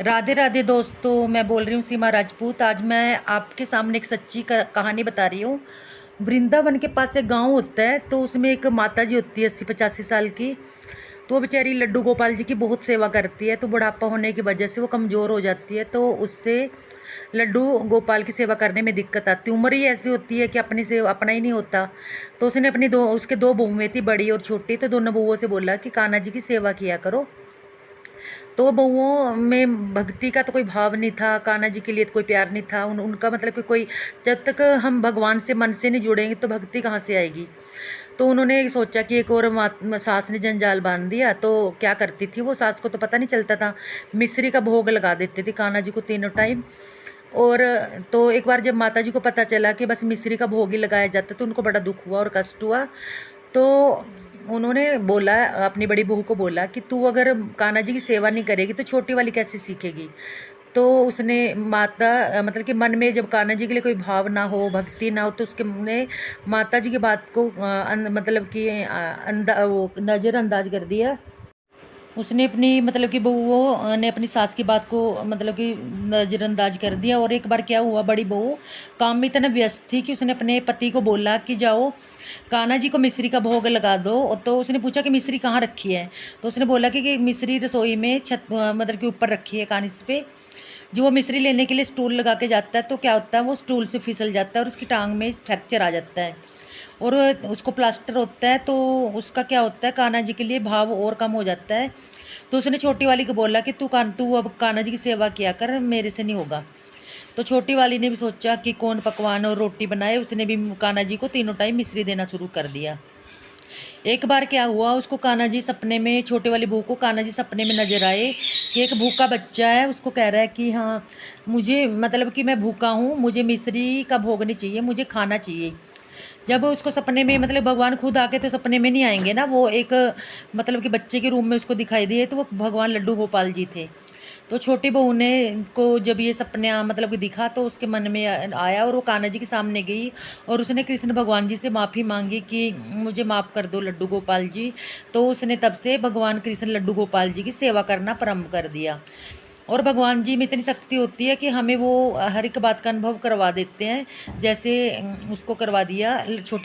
राधे राधे दोस्तों, मैं बोल रही हूँ सीमा राजपूत। आज मैं आपके सामने एक सच्ची कहानी बता रही हूँ। वृंदावन के पास एक गांव होता है, तो उसमें एक माता जी होती है 80-85 साल की। तो वो बेचारी लड्डू गोपाल जी की बहुत सेवा करती है। तो बुढ़ापा होने की वजह से वो कमज़ोर हो जाती है, तो उससे लड्डू गोपाल की सेवा करने में दिक्कत आती है। उम्र ही ऐसी होती है कि अपनी से अपना ही नहीं होता। तो उसने अपनी उसके दो बहुएं थी, बड़ी और छोटी। तो दोनों बहुओं से बोला कि कान्हा जी की सेवा किया करो। तो बहुओं में भक्ति का तो कोई भाव नहीं था, कान्हा जी के लिए तो कोई प्यार नहीं था। उनका मतलब कि कोई, जब तक हम भगवान से मन से नहीं जुड़ेंगे तो भक्ति कहाँ से आएगी। तो उन्होंने सोचा कि एक और सास ने जंजाल बांध दिया। तो क्या करती थी वो सास को तो पता नहीं चलता था, मिश्री का भोग लगा देती थी कान्हा जी को तीनों टाइम। और तो एक बार जब माता जी को पता चला कि बस मिश्री का भोग ही लगाया जाता, तो उनको बड़ा दुख हुआ और कष्ट हुआ। तो उन्होंने बोला, अपनी बड़ी बहू को बोला कि तू अगर कान्हा जी की सेवा नहीं करेगी तो छोटी वाली कैसे सीखेगी। तो उसने माता मतलब कि मन में जब कान्हा जी के लिए कोई भाव ना हो, भक्ति ना हो, तो उसके ने माता जी की बात को मतलब कि वो नज़रअंदाज कर दिया। उसने अपनी मतलब कि बहू ने अपनी सास की बात को मतलब कि नज़रअंदाज कर दिया। और एक बार क्या हुआ, बड़ी बहू काम में इतना व्यस्त थी कि उसने अपने पति को बोला कि जाओ कान्हा जी को मिश्री का भोग लगा दो। तो उसने पूछा कि मिश्री कहाँ रखी है। तो उसने बोला कि मिश्री रसोई में छत मतलब कि ऊपर रखी है कानिस पे। जो वो मिश्री लेने के लिए स्टूल लगा के जाता है, तो क्या होता है, वो स्टूल से फिसल जाता है और उसकी टांग में फ्रैक्चर आ जाता है। और उसको प्लास्टर होता है, तो उसका क्या होता है, कान्हा जी के लिए भाव और कम हो जाता है। तो उसने छोटी वाली को बोला कि तू अब कान्हा जी की सेवा किया कर, मेरे से नहीं होगा। तो छोटी वाली ने भी सोचा कि कौन पकवान और रोटी बनाए। उसने भी कान्हा जी को तीनों टाइम मिश्री देना शुरू कर दिया। एक बार क्या हुआ, उसको कान्हा जी सपने में, छोटे वाली बहू को कान्हा जी सपने में नजर आए कि एक भूखा बच्चा है। उसको कह रहा है कि हाँ, मुझे मतलब कि मैं भूखा हूँ, मुझे मिश्री का भोग नहीं चाहिए, मुझे खाना चाहिए। जब उसको सपने में, मतलब भगवान खुद आके तो सपने में नहीं आएंगे ना, वो एक मतलब कि बच्चे के रूप में उसको दिखाई दिए, तो वो भगवान लड्डू गोपाल जी थे। तो छोटी बहू ने को जब ये सपना मतलब कि दिखा, तो उसके मन में आया और वो कान्हा जी के सामने गई और उसने कृष्ण भगवान जी से माफ़ी मांगी कि मुझे माफ़ कर दो लड्डू गोपाल जी। तो उसने तब से भगवान कृष्ण लड्डू गोपाल जी की सेवा करना प्रारंभ कर दिया। और भगवान जी में इतनी शक्ति होती है कि हमें वो हर एक बात का अनुभव करवा देते हैं। जैसे उसको करवा दिया छोटी